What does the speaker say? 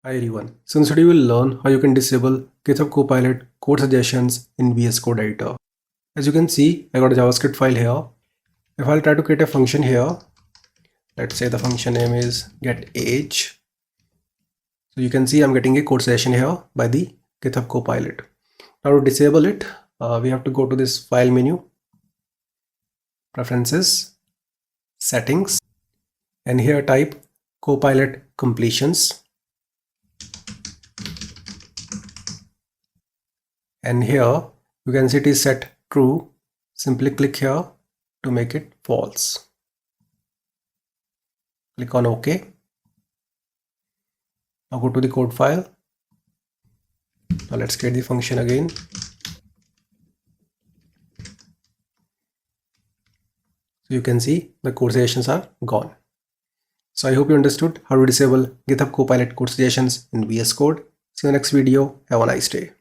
Hi everyone. So in this video we will learn how you can disable Github Copilot code suggestions in VS Code editor. As you can see, I got a JavaScript file here. If I'll try to create a function here, let's say the function name is getAge. So you can see I'm getting a code suggestion here by the Github Copilot. Now to disable it, we have to go to this file menu, preferences, settings, and here type Copilot completions. And here you can see it is set true. Simply click here to make it false. Click on OK. Now go to the code file. Now let's create the function again. So you can see the code suggestions are gone. So I hope you understood how to disable GitHub Copilot code suggestions in VS Code. See you in the next video. Have a nice day.